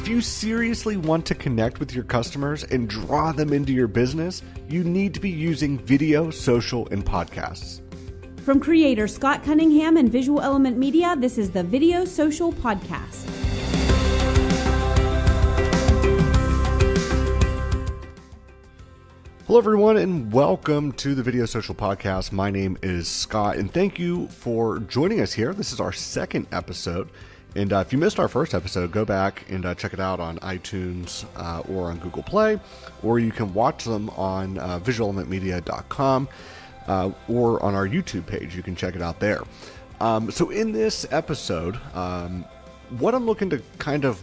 If you seriously want to connect with your customers and draw them into your business, you need to be using video, social, and podcasts. From creator Scott Cunningham and Visual Element Media, this is the Video Social Podcast. Hello, everyone, and welcome to the Video Social Podcast. My name is Scott, and thank you for joining us here. This is our second episode. And if you missed our first episode, go back and check it out on iTunes or on Google Play, or you can watch them on visualelementmedia.com or on our YouTube page. You can check it out there. So in this episode, what I'm looking to kind of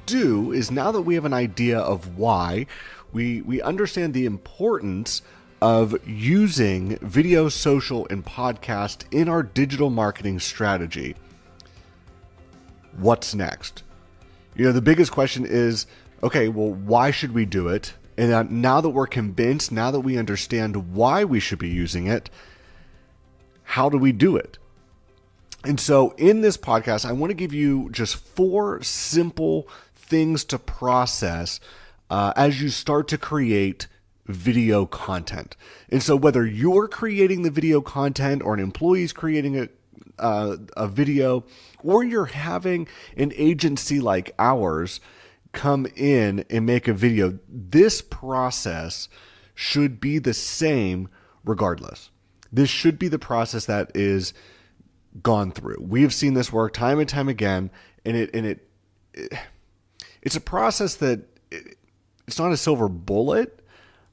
do is, now that we have an idea of why, we understand the importance of using video, social, and podcast in our digital marketing strategy. What's next? You know, the biggest question is, okay, well, why should we do it? And now that we're convinced, now that we understand why we should be using it, how do we do it? And so in this podcast, I want to give you just 4 simple things to process as you start to create video content. And so whether you're creating the video content or an employee's creating a video, or you're having an agency like ours come in and make a video, this process should be the same regardless. This should be the process that is gone through. We have seen this work time and time again, and it's a process that it's not a silver bullet,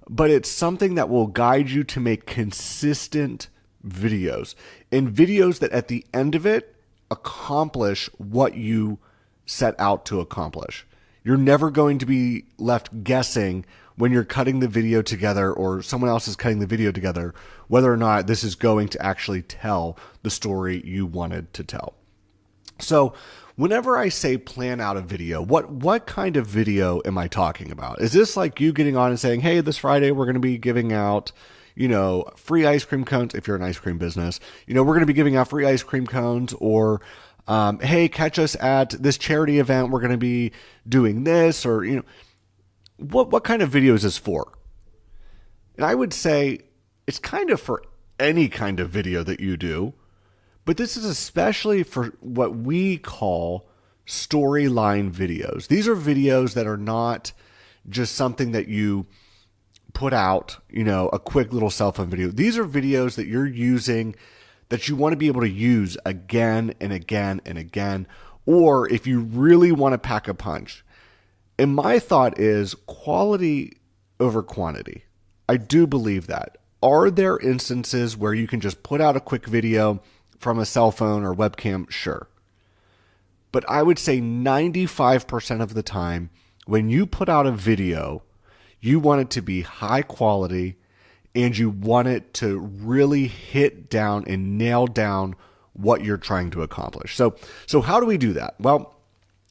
but it's something that will guide you to make consistent videos, and videos that at the end of it accomplish what you set out to accomplish. You're never going to be left guessing when you're cutting the video together or someone else is cutting the video together whether or not this is going to actually tell the story you wanted to tell. So whenever I say plan out a video, what kind of video am I talking about? Is this like you getting on and saying, hey, this Friday we're going to be giving out, free ice cream cones? If you're an ice cream business, we're going to be giving out free ice cream cones, or, hey, catch us at this charity event. We're going to be doing this, or, what kind of video is this for? And I would say it's kind of for any kind of video that you do, but this is especially for what we call storyline videos. These are videos that are not just something that you put out, a quick little cell phone video. These are videos that you're using, that you want to be able to use again and again and again, or if you really want to pack a punch. And my thought is quality over quantity. I do believe that. Are there instances where you can just put out a quick video from a cell phone or webcam? Sure. But I would say 95% of the time, when you put out a video, you want it to be high quality, and you want it to really hit down and nail down what you're trying to accomplish. So how do we do that? Well,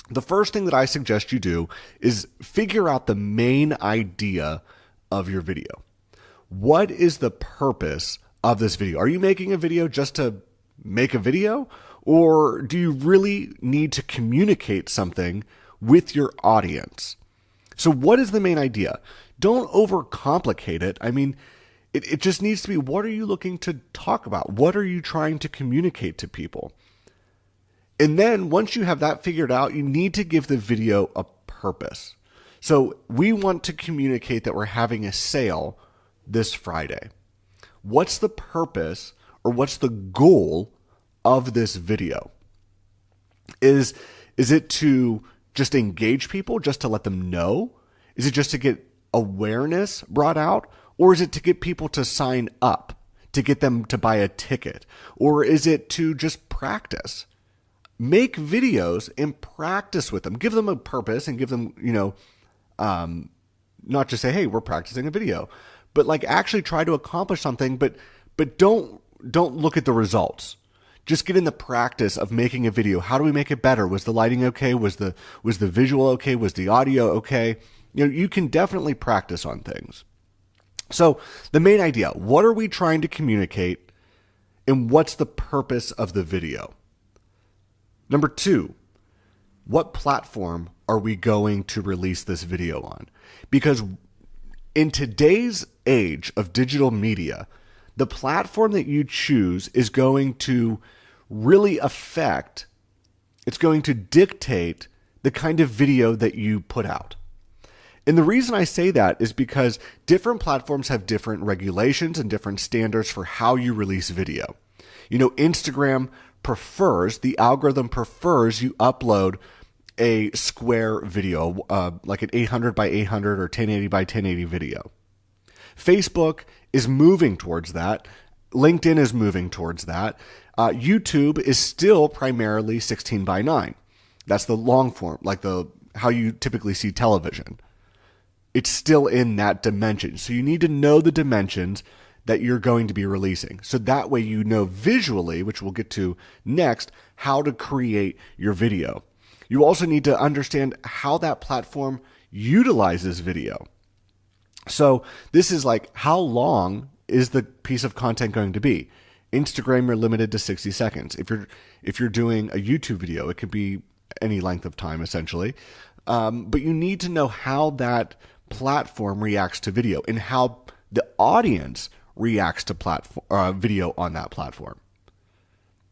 the first thing that I suggest you do is figure out the main idea of your video. What is the purpose of this video? Are you making a video just to make a video? Or do you really need to communicate something with your audience? So what is the main idea? Don't overcomplicate it. I mean, it just needs to be, what are you looking to talk about? What are you trying to communicate to people? And then once you have that figured out, you need to give the video a purpose. So we want to communicate that we're having a sale this Friday. What's the purpose, or what's the goal of this video? Is it to just engage people, just to let them know? Is it just to get awareness brought out? Or is it to get people to sign up, to get them to buy a ticket? Or is it to just practice? Make videos and practice with them. Give them a purpose and give them, not just say, hey, we're practicing a video, but like actually try to accomplish something, but don't look at the results. Just get in the practice of making a video. How do we make it better? Was the lighting okay? Was the visual okay? Was the audio okay? You can definitely practice on things. So the main idea, what are we trying to communicate, and what's the purpose of the video? Number 2, what platform are we going to release this video on? Because in today's age of digital media, the platform that you choose is going to really affect, it's going to dictate the kind of video that you put out. And the reason I say that is because different platforms have different regulations and different standards for how you release video. Instagram prefers, the algorithm prefers you upload a square video, like an 800 by 800 or 1080 by 1080 video. Facebook is moving towards that. LinkedIn is moving towards that. YouTube is still primarily 16 by 9. That's the long form, like how you typically see television. It's still in that dimension. So you need to know the dimensions that you're going to be releasing. So that way you know visually, which we'll get to next, how to create your video. You also need to understand how that platform utilizes video. So this is like, how long is the piece of content going to be? Instagram, you're limited to 60 seconds. If you're doing a YouTube video, it could be any length of time essentially. But you need to know how that platform reacts to video and how the audience reacts to video on that platform.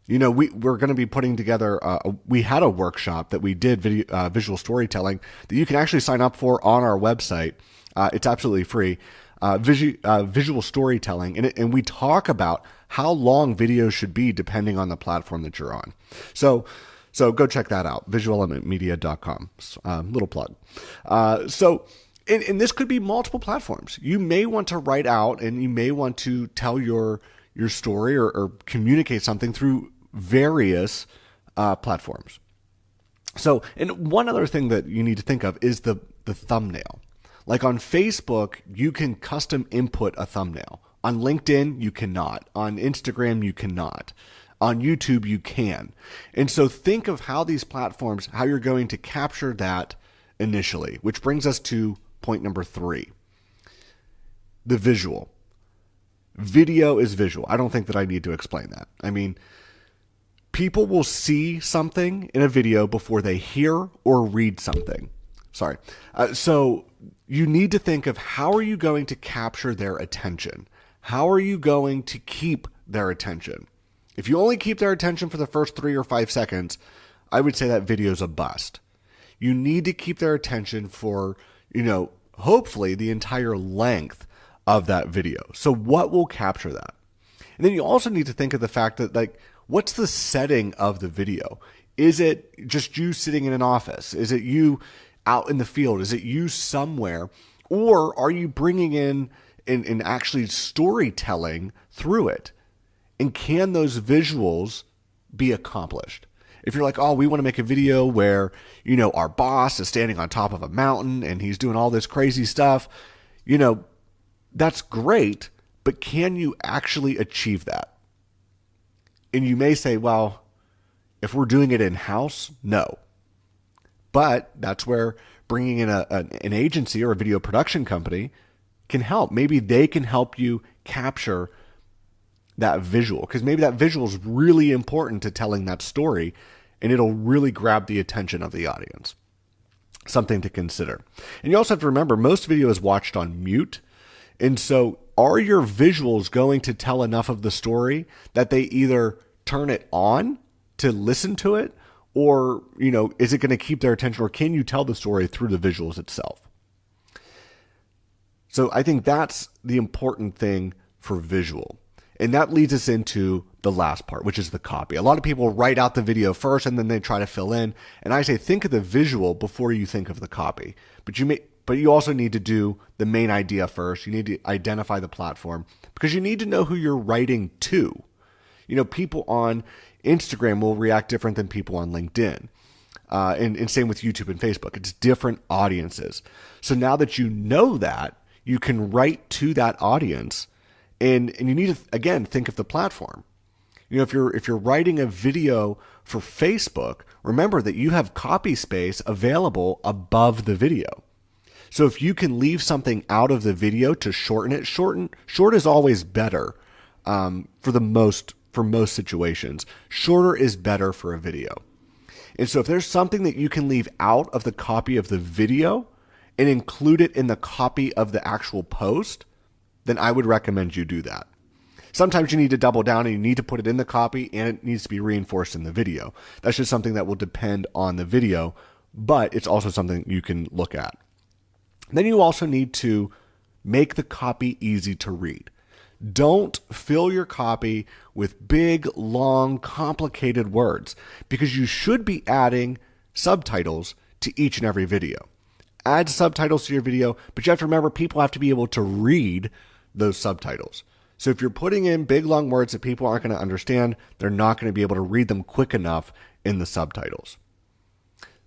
We're going to be putting together, we had a workshop that we did, visual storytelling, that you can actually sign up for on our website. It's absolutely free, visual storytelling. And we talk about how long videos should be depending on the platform that you're on. So go check that out, visualelementmedia.com. Little plug. And this could be multiple platforms. You may want to write out and you may want to tell your story or communicate something through various platforms. So, and one other thing that you need to think of is the thumbnail. Like on Facebook, you can custom input a thumbnail. On LinkedIn, you cannot. On Instagram, you cannot. On YouTube, you can. And so think of how these platforms, how you're going to capture that initially, which brings us to point number 3, the visual. Video is visual. I don't think that I need to explain that. I mean, people will see something in a video before they hear or read something. Sorry. So you need to think of how are you going to capture their attention? How are you going to keep their attention? If you only keep their attention for the first 3 or 5 seconds, I would say that video is a bust. You need to keep their attention for, hopefully the entire length of that video. So what will capture that? And then you also need to think of the fact that, what's the setting of the video? Is it just you sitting in an office? Is it you out in the field? Is it you somewhere? Or are you bringing in and actually storytelling through it? And can those visuals be accomplished? If you're like, oh, we want to make a video where, our boss is standing on top of a mountain and he's doing all this crazy stuff, that's great, but can you actually achieve that? And you may say, well, if we're doing it in-house, no. But that's where bringing in an agency or a video production company can help. Maybe they can help you capture that visual, because maybe that visual is really important to telling that story and it'll really grab the attention of the audience. Something to consider. And you also have to remember, most video is watched on mute. And so are your visuals going to tell enough of the story that they either turn it on to listen to it, or, is it going to keep their attention, or can you tell the story through the visuals itself? So I think that's the important thing for visual. And that leads us into the last part, which is the copy. A lot of people write out the video first and then they try to fill in. And I say, think of the visual before you think of the copy. But you also need to do the main idea first. You need to identify the platform, because you need to know who you're writing to. People on Instagram will react different than people on LinkedIn. And same with YouTube and Facebook. It's different audiences. So now that you know that, you can write to that audience. And you need to, again, think of the platform. If you're writing a video for Facebook, remember that you have copy space available above the video. So if you can leave something out of the video to shorten it, short is always better for most situations. Shorter is better for a video. And so if there's something that you can leave out of the copy of the video and include it in the copy of the actual post, then I would recommend you do that. Sometimes you need to double down and you need to put it in the copy and it needs to be reinforced in the video. That's just something that will depend on the video, but it's also something you can look at. Then you also need to make the copy easy to read. Don't fill your copy with big, long, complicated words because you should be adding subtitles to each and every video. Add subtitles to your video, but you have to remember people have to be able to read those subtitles. So if you're putting in big, long words that people aren't going to understand, they're not going to be able to read them quick enough in the subtitles.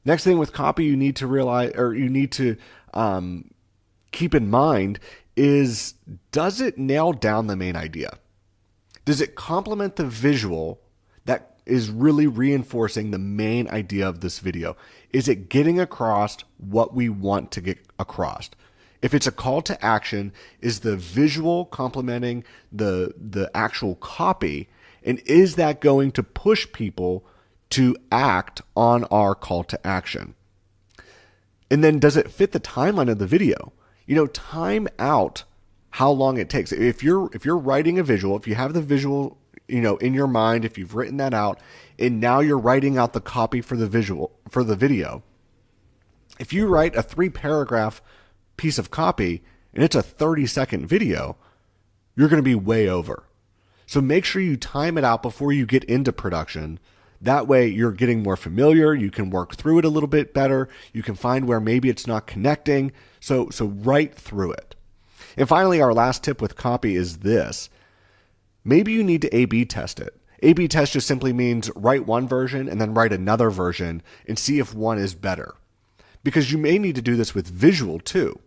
Next thing with copy you need to realize, or you need to keep in mind is, does it nail down the main idea? Does it complement the visual that is really reinforcing the main idea of this video? Is it getting across what we want to get across? If it's a call to action, is the visual complementing the actual copy? And is that going to push people to act on our call to action? And then does it fit the timeline of the video? Time out how long it takes. If you're writing a visual, if you have the visual, in your mind, if you've written that out, and now you're writing out the copy for the video, if you write a 3-paragraph piece of copy and it's a 30-second video, you're going to be way over. So make sure you time it out before you get into production. That way you're getting more familiar. You can work through it a little bit better. You can find where maybe it's not connecting. So write through it. And finally, our last tip with copy is this. Maybe you need to A/B test it. A/B test just simply means write one version and then write another version and see if one is better. Because you may need to do this with visual too.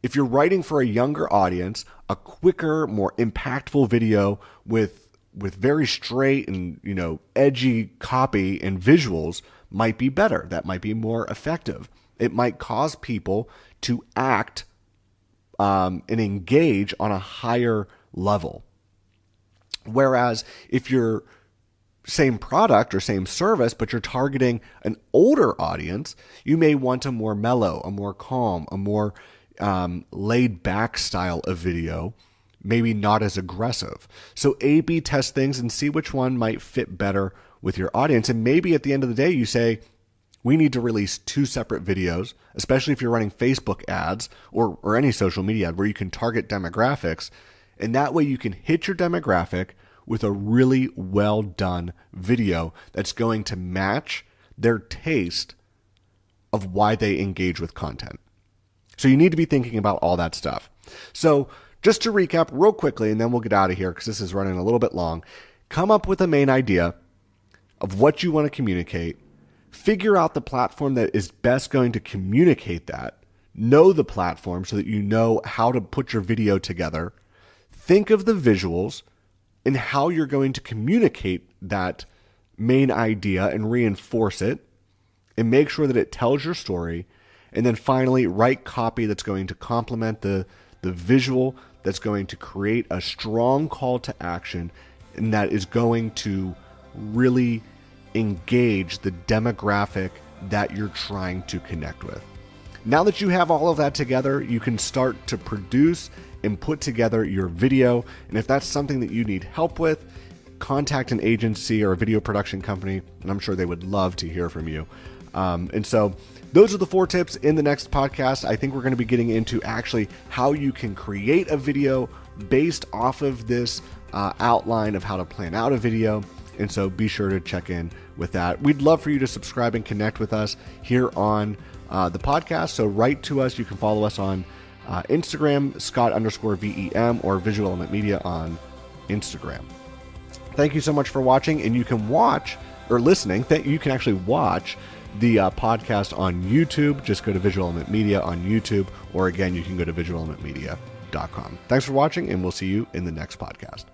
If you're writing for a younger audience, a quicker, more impactful video with very straight and edgy copy and visuals might be better. That might be more effective. It might cause people to act and engage on a higher level. Whereas if you're same product or same service, but you're targeting an older audience, you may want a more mellow, a more calm, a more laid back style of video, maybe not as aggressive. So A/B test things and see which one might fit better with your audience. And maybe at the end of the day, you say, we need to release 2 separate videos, especially if you're running Facebook ads or any social media ad where you can target demographics. And that way you can hit your demographic with a really well done video that's going to match their taste of why they engage with content. So you need to be thinking about all that stuff. So just to recap real quickly, and then we'll get out of here because this is running a little bit long. Come up with a main idea of what you want to communicate. Figure out the platform that is best going to communicate that. Know the platform so that you know how to put your video together. Think of the visuals and how you're going to communicate that main idea and reinforce it, and make sure that it tells your story. And then finally, write copy that's going to complement the visual, that's going to create a strong call to action, and that is going to really engage the demographic that you're trying to connect with. Now that you have all of that together, you can start to produce and put together your video. And if that's something that you need help with, contact an agency or a video production company, and I'm sure they would love to hear from you. And so those are the 4 tips. In the next podcast, I think we're going to be getting into actually how you can create a video based off of this outline of how to plan out a video. And so be sure to check in with that. We'd love for you to subscribe and connect with us here on the podcast. So write to us. You can follow us on Instagram, Scott_VEM, or Visual Element Media on Instagram. Thank you so much for watching. And you can watch or listening. You can actually watch the podcast on YouTube. Just go to Visual Element Media on YouTube, or again, you can go to visualelementmedia.com. Thanks for watching, and we'll see you in the next podcast.